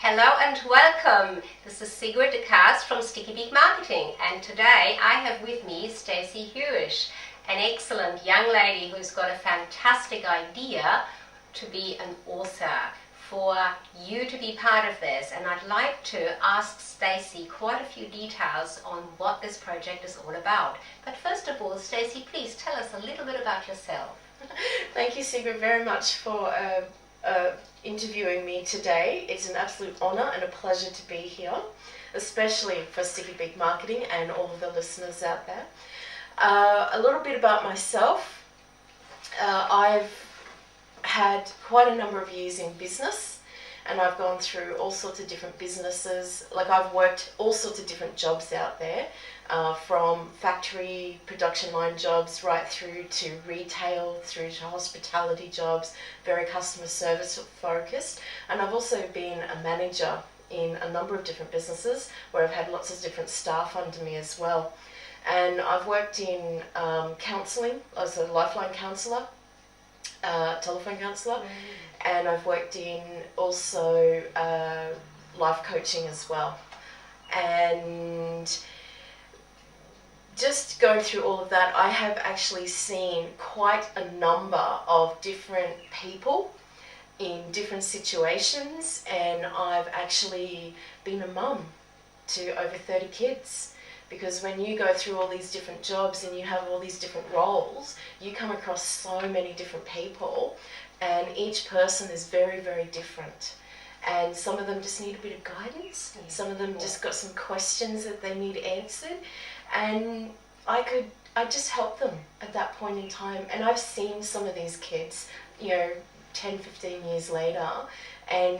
Hello and welcome. This is Sigrid the Kast from Beak Marketing, and today I have with me Stacey Huish, an excellent young lady who's got a fantastic idea to be an author, for you to be part of this. And I'd like to ask Stacey quite a few details on what this project is all about. But first of all, Stacey, please tell us a little bit about yourself. Thank you, Sigrid, very much for interviewing me today. It's an absolute honour and a pleasure to be here, especially for Beak Marketing and all of the listeners out there. A little bit about myself. I've had quite a number of years in business, and I've gone through all sorts of different businesses. Like, I've worked all sorts of different jobs out there, from factory production line jobs right through to retail, through to hospitality jobs, very customer service focused. And I've also been a manager in a number of different businesses where I've had lots of different staff under me as well. And I've worked in counselling as a lifeline counsellor, telephone counsellor, and I've worked in also life coaching as well. And just going through all of that, I have actually seen quite a number of different people in different situations, and I've actually been a mum to over 30 kids. Because when you go through all these different jobs and you have all these different roles, you come across so many different people, and each person is very, very different. And some of them just need a bit of guidance. Some of them just got some questions that they need answered. And I just help them at that point in time. And I've seen some of these kids, 10, 15 years later, and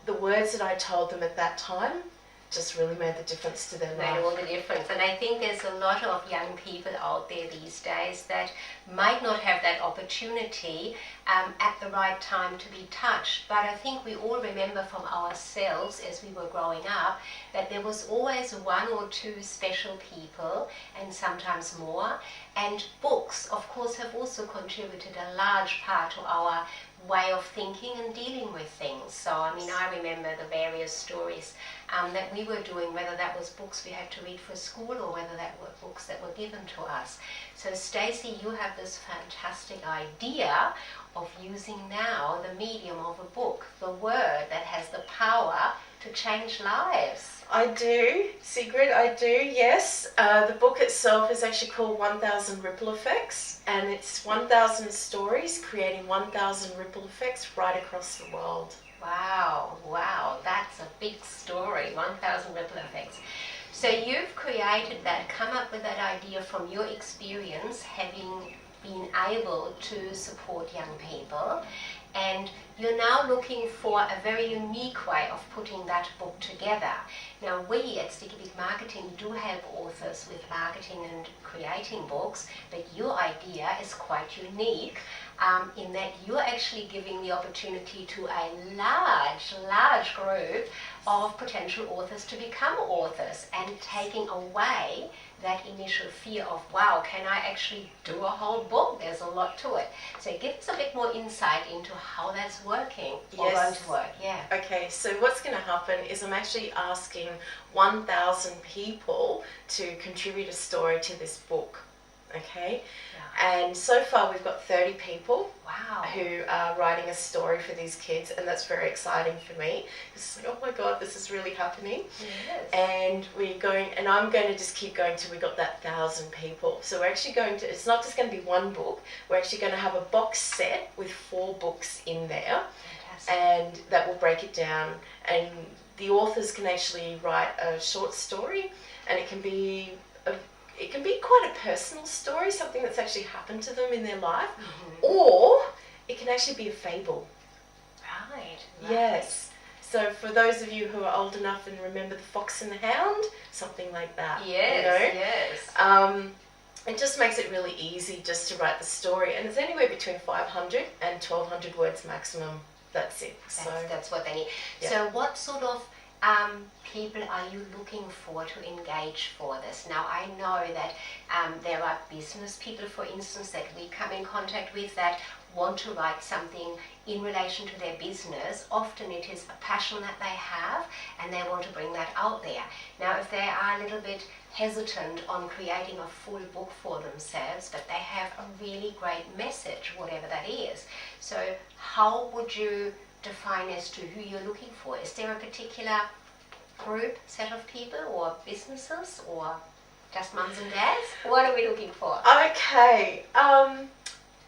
the words that I told them at that time just really made the difference to their life. Made all the difference. And I think there's a lot of young people out there these days that might not have that opportunity at the right time to be touched. But I think we all remember from ourselves as we were growing up that there was always one or two special people, and sometimes more. And books, of course, have also contributed a large part to our way of thinking and dealing with things. So, I remember the various stories that we were doing, whether that was books we had to read for school or whether that were books that were given to us. So, Stacey, you have this fantastic idea of using now the medium of a book, the word that has the power to change lives. I do, Sigrid, I do, yes. The book itself is actually called 1000 Ripple Effects, and it's 1000 stories creating 1000 ripple effects right across the world. Wow, that's a big story, 1000 ripple effects. So you've created that, come up with that idea from your experience, having been able to support young people, and you're now looking for a very unique way of putting that book together. Now, we at Beak Marketing do have authors with marketing and creating books, but your idea is quite unique in that you're actually giving the opportunity to a large group of potential authors to become authors, and taking away that initial fear of, wow, can I actually do a whole book? There's a lot to it. So give us a bit more insight into how that's working or going to work. Yeah. Okay, so what's going to happen is I'm actually asking 1,000 people to contribute a story to this book. Okay? Yeah. And so far we've got 30 people who are writing a story for these kids, and that's very exciting for me. It's like, oh my God, this is really happening. Yes. And I'm going to just keep going till we got that 1,000 people. So we're actually it's not just going to be one book, we're actually going to have a box set with 4 books in there. Fantastic. And that will break it down, and the authors can actually write a short story, and it can be quite a personal story, something that's actually happened to them in their life, or it can actually be a fable. Right. Yes. So for those of you who are old enough and remember The Fox and the Hound, something like that. Yes. It just makes it really easy just to write the story, and it's anywhere between 500 and 1,200 words maximum. That's it. That's what they need. Yeah. So what sort of people are you looking for to engage for this? Now, I know that there are business people, for instance, that we come in contact with that want to write something in relation to their business. Often it is a passion that they have and they want to bring that out there. Now, if they are a little bit hesitant on creating a full book for themselves, but they have a really great message, whatever that is. So how would you define as to who you're looking for? Is there a particular group, set of people, or businesses, or just mums and dads? What are we looking for? Okay,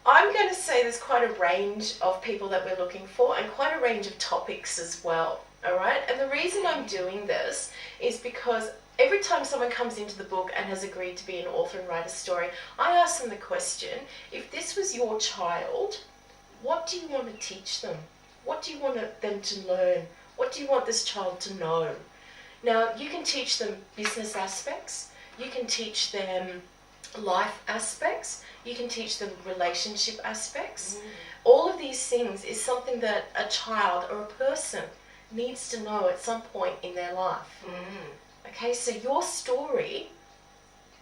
I'm going to say there's quite a range of people that we're looking for and quite a range of topics as well, all right? And the reason I'm doing this is because every time someone comes into the book and has agreed to be an author and write a story, I ask them the question, if this was your child, what do you want to teach them? What do you want them to learn? What do you want this child to know? Now, you can teach them business aspects, you can teach them life aspects, you can teach them relationship aspects. All of these things is something that a child or a person needs to know at some point in their life. Okay, so your story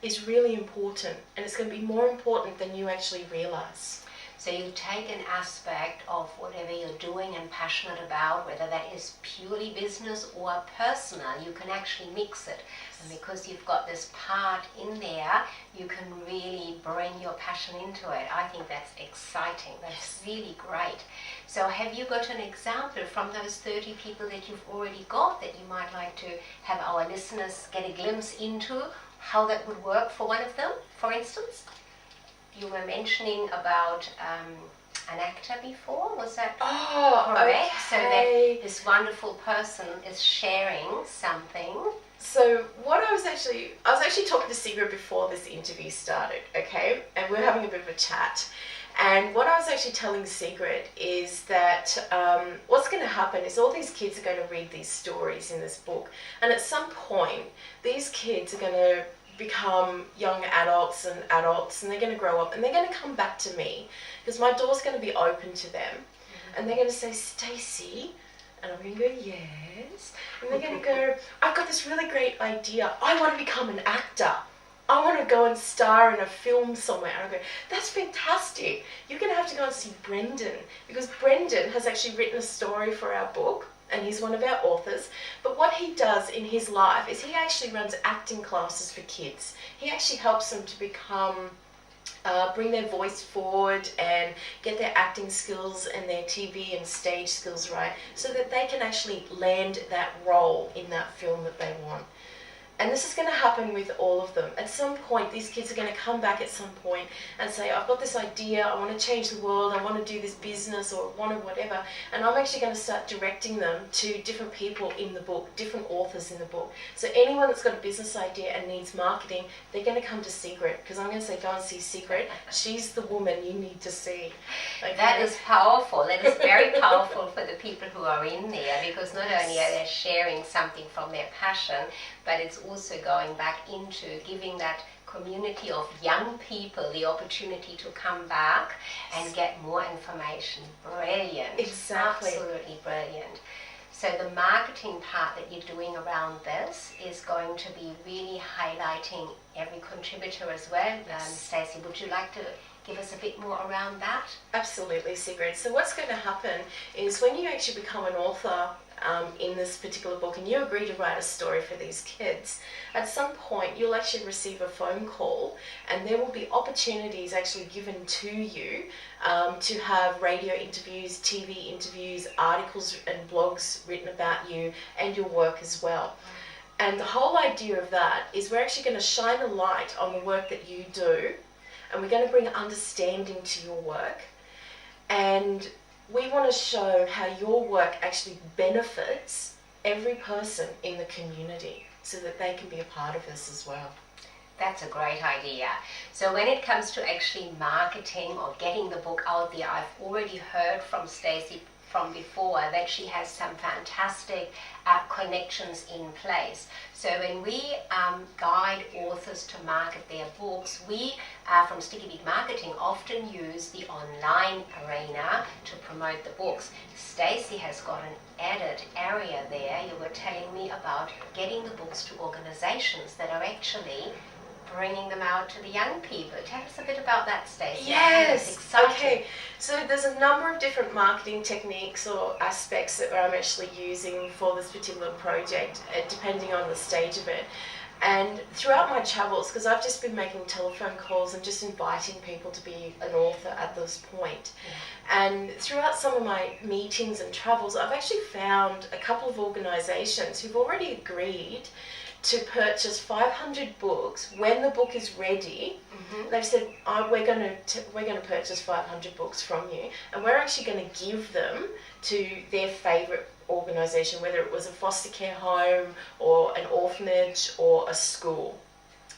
is really important, and it's going to be more important than you actually realize. So you take an aspect of whatever you're doing and passionate about, whether that is purely business or personal, you can actually mix it. And because you've got this part in there, you can really bring your passion into it. I think that's exciting. That's really great. So have you got an example from those 30 people that you've already got that you might like to have our listeners get a glimpse into how that would work for one of them, for instance? You were mentioning about an actor before, was that correct? Okay. So that this wonderful person is sharing something. So what I was actually talking to Sigrid before this interview started, okay? And we were having a bit of a chat. And what I was actually telling Sigrid is that what's going to happen is all these kids are going to read these stories in this book. And at some point, these kids are going to become young adults and they're going to grow up and they're going to come back to me because my door's going to be open to them. And they're going to say, Stacey, and I'm going to go, yes. And they're going to go, I've got this really great idea. I want to become an actor. I want to go and star in a film somewhere. And I go, that's fantastic. You're going to have to go and see Brendan because Brendan has actually written a story for our book and he's one of our authors. But what he does in his life is he actually runs acting classes for kids. He actually helps them to become bring their voice forward and get their acting skills and their TV and stage skills right so that they can actually land that role in that film that they want. And this is going to happen with all of them. At some point, these kids are going to come back at some point and say, I've got this idea, I want to change the world, I want to do this business or want to whatever. And I'm actually going to start directing them to different people in the book, different authors in the book. So anyone that's got a business idea and needs marketing, they're going to come to Sigrid because I'm going to say, go and see Sigrid. She's the woman you need to see. Okay? That is powerful. That is very powerful for the people who are in there because not only are they sharing something from their passion, but it's also going back into giving that community of young people the opportunity to come back and get more information. Brilliant. Exactly. Absolutely brilliant. So the marketing part that you're doing around this is going to be really highlighting every contributor as well. Stacey, would you like to give us a bit more around that? Absolutely, Sigrid. So what's going to happen is when you actually become an author in this particular book and you agree to write a story for these kids, at some point you'll actually receive a phone call and there will be opportunities actually given to you to have radio interviews, TV interviews, articles and blogs written about you and your work as well. And the whole idea of that is we're actually going to shine a light on the work that you do and we're going to bring understanding to your work, and we want to show how your work actually benefits every person in the community so that they can be a part of this as well. That's a great idea. So when it comes to actually marketing or getting the book out there, I've already heard from Stacey from before that she has some fantastic connections in place. So when we guide authors to market their books, we from Sticky Beak Marketing often use the online arena to promote the books. Stacey has got an added area there. You were telling me about getting the books to organizations that are actually bringing them out to the young people. Tell us a bit about that, Stacey. Yes. Okay. So there's a number of different marketing techniques or aspects that I'm actually using for this particular project, depending on the stage of it. And throughout my travels, because I've just been making telephone calls and just inviting people to be an author at this point. And throughout some of my meetings and travels, I've actually found a couple of organisations who've already agreed to purchase 500 books when the book is ready. They've said, we're going to purchase 500 books from you, and we're actually going to give them to their favourite organisation, whether it was a foster care home or an orphanage or a school.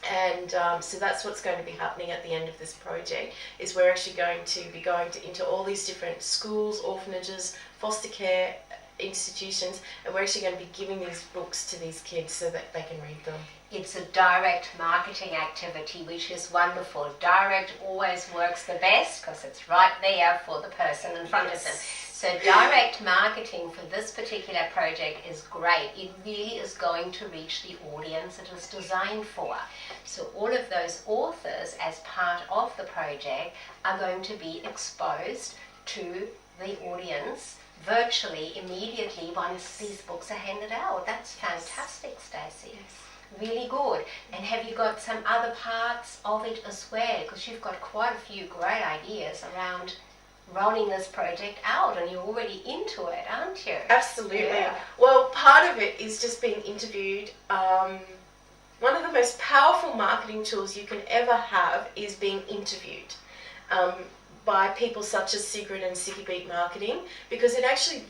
And so that's what's going to be happening at the end of this project, is we're actually going to be into all these different schools, orphanages, foster care institutions, and we're actually going to be giving these books to these kids so that they can read them. It's a direct marketing activity, which is wonderful. Direct always works the best because it's right there for the person in front of them. So direct marketing for this particular project is great. It really is going to reach the audience it was designed for. So all of those authors, as part of the project, are going to be exposed to the audience virtually immediately once these books are handed out. That's fantastic, Stacey. Really good. And have you got some other parts of it as well? Because you've got quite a few great ideas around rolling this project out, and you're already into it, aren't you? Absolutely. Yeah. Well, part of it is just being interviewed. One of the most powerful marketing tools you can ever have is being interviewed by people such as Sigrid and Sticky Beak Marketing, because it actually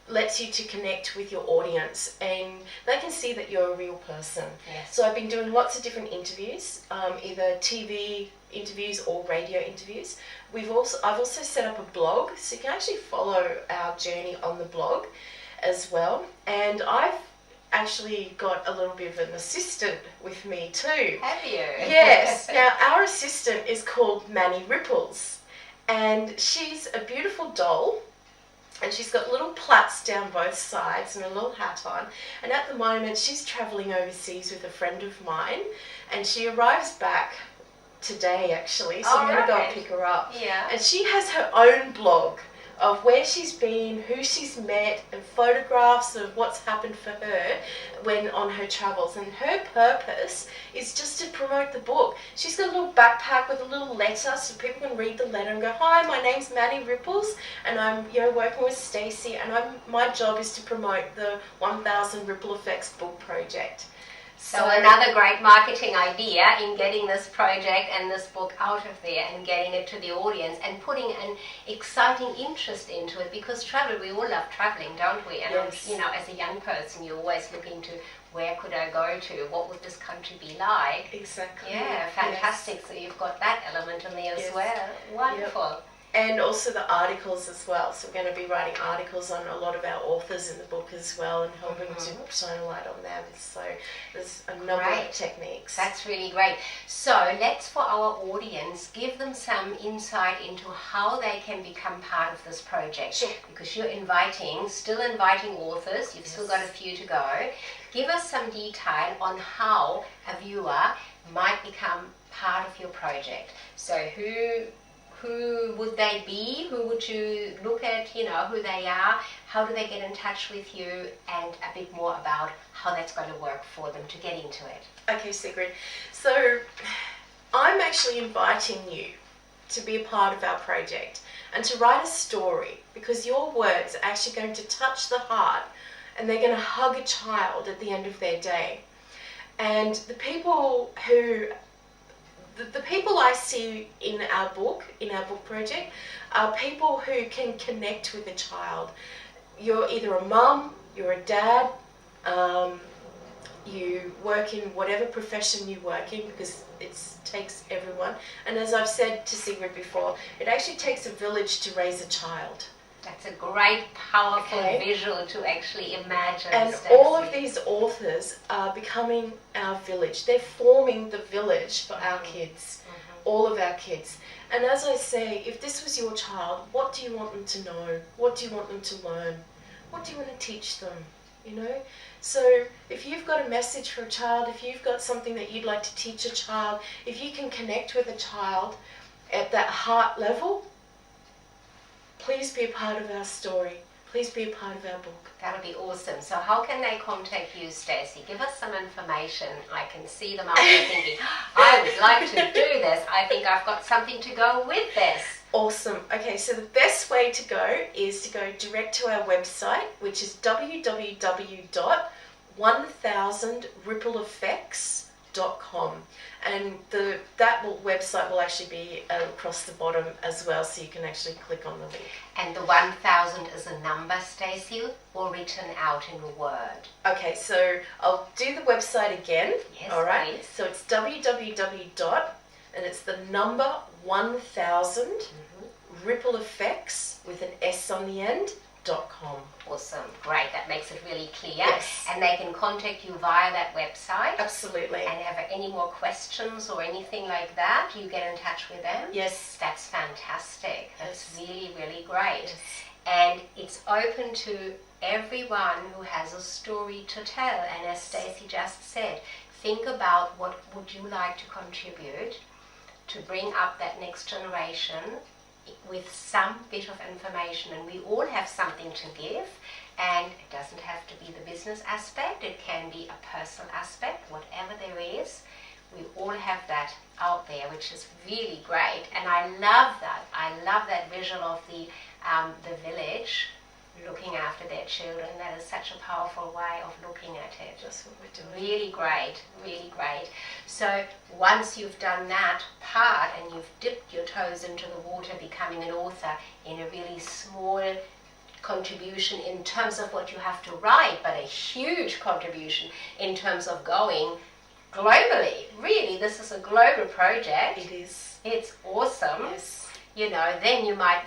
lets you to connect with your audience and they can see that you're a real person. Yes. So I've been doing lots of different interviews, either TV interviews or radio interviews. I've also set up a blog, so you can actually follow our journey on the blog as well. And I've actually got a little bit of an assistant with me too. Have you? Yes. Now our assistant is called Manny Ripples, and she's a beautiful doll. And she's got little plaits down both sides and a little hat on. And at the moment, she's travelling overseas with a friend of mine. And she arrives back today, actually. So I'm going to go and pick her up. Yeah. And she has her own blog of where she's been, who she's met, and photographs of what's happened for her when on her travels. And her purpose is just to promote the book. She's got a little backpack with a little letter so people can read the letter and go, "Hi, my name's Manny Ripples and I'm working with Stacey, and my job is to promote the 1000 Ripple Effects book project." So another great marketing idea in getting this project and this book out of there and getting it to the audience and putting an exciting interest into it, because travel, we all love traveling, don't we? And yes. as a young person, you're always looking to, where could I go to? What would this country be like? Exactly. Yeah, fantastic. Yes. So you've got that element in there as well. Wonderful. Yep. And also the articles as well. So we're going to be writing articles on a lot of our authors in the book as well and helping to shine a light on them. So there's a number of techniques. That's really great. So let's, for our audience, give them some insight into how they can become part of this project. Sure. Because you're still inviting authors. You've still got a few to go. Give us some detail on how a viewer might become part of your project. So who would they be? Who would you look at, who they are? How do they get in touch with you? And a bit more about how that's going to work for them to get into it. Okay, Sigrid. So I'm actually inviting you to be a part of our project and to write a story, because your words are actually going to touch the heart and they're going to hug a child at the end of their day. And the people I see in our book project, are people who can connect with a child. You're either a mum, you're a dad, you work in whatever profession you work in, because it takes everyone. And as I've said to Sigrid before, it actually takes a village to raise a child. That's a great, powerful Okay. visual to actually imagine. And Stacey. all of these authors are becoming our village. They're forming the village for our kids, all of our kids. And as I say, if this was your child, what do you want them to know? What do you want them to learn? What do you want to teach them? You know? So if you've got a message for a child, if you've got something that you'd like to teach a child, if you can connect with a child at that heart level, please be a part of our story. Please be a part of our book. That'll be awesome. So how can they contact you, Stacey? Give us some information. I can see them out there thinking, I would like to do this. I think I've got something to go with this. Awesome. Okay, so the best way to go is to go direct to our website, which is www.1000rippleeffects.com. And website will actually be across the bottom as well, so you can actually click on the link. And the 1000 is a number, Stacey, or written out in a word? Okay, so I'll do the website again. Yes, all right. please. So it's www. and it's the number 1000 ripple effects with an S on the end .com. Awesome. Great. That makes it really clear. Yes. And they can contact you via that website. Absolutely. And have any more questions or anything like that, you get in touch with them. Yes. That's fantastic. That's Yes. really, really great. Yes. And it's open to everyone who has a story to tell. And as Stacey just said, think about what would you like to contribute to bring up that next generation with some bit of information. And we all have something to give, and it doesn't have to be the business aspect, it can be a personal aspect, whatever there is. We all have that out there, which is really great. And I love that. I love that visual of the village looking after their children. That is such a powerful way of looking at it. That's what we're doing. Really great, really great. So once you've done that part and you've dipped your toes into the water, becoming an author in a really small contribution in terms of what you have to write, but a huge contribution in terms of going globally. Really, this is a global project. It is. It's awesome. Yes. You know, then you might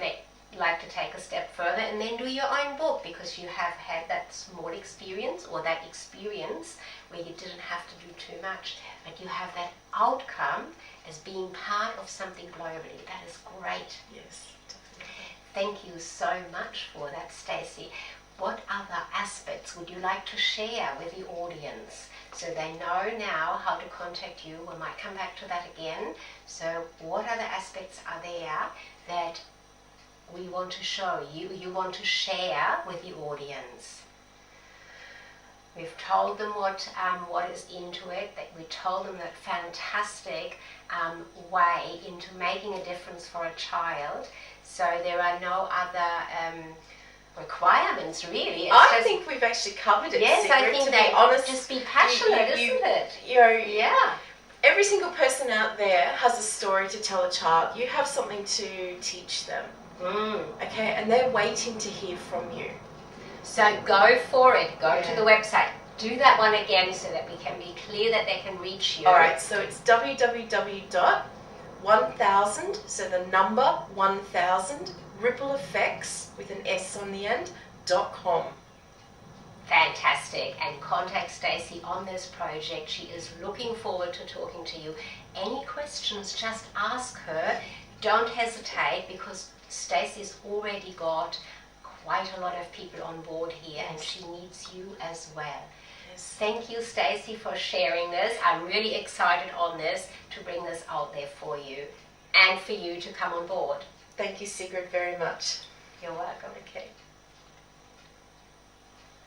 like to take a step further and then do your own book, because you have had that small experience or that experience where you didn't have to do too much, but you have that outcome as being part of something globally. That is great. Yes, definitely. Thank you so much for that, Stacey. What other aspects would you like to share with the audience so they know now how to contact you? We might come back to that again. So what other aspects are there that we want to show you want to share with the audience? We've told them what is into it, that we told them that fantastic way into making a difference for a child. So there are no other requirements, really. I think we've actually covered it. Yes, Sigrid, I think to they be honest, just be passionate, isn't it? You know, Yeah. every single person out there has a story to tell a child. You have something to teach them. Okay, and they're waiting to hear from you. So go for it. Go to the website. Do that one again so that we can be clear that they can reach you. All right, so it's www.1000, so the number 1000, ripple effects with an S on the end, .com. Fantastic. And contact Stacey on this project. She is looking forward to talking to you. Any questions, just ask her. Don't hesitate, because Stacey's already got quite a lot of people on board here, and she needs you as well. Yes. Thank you, Stacey, for sharing this. I'm really excited on this to bring this out there for you and for you to come on board. Thank you, Sigrid, very much. You're welcome. Okay.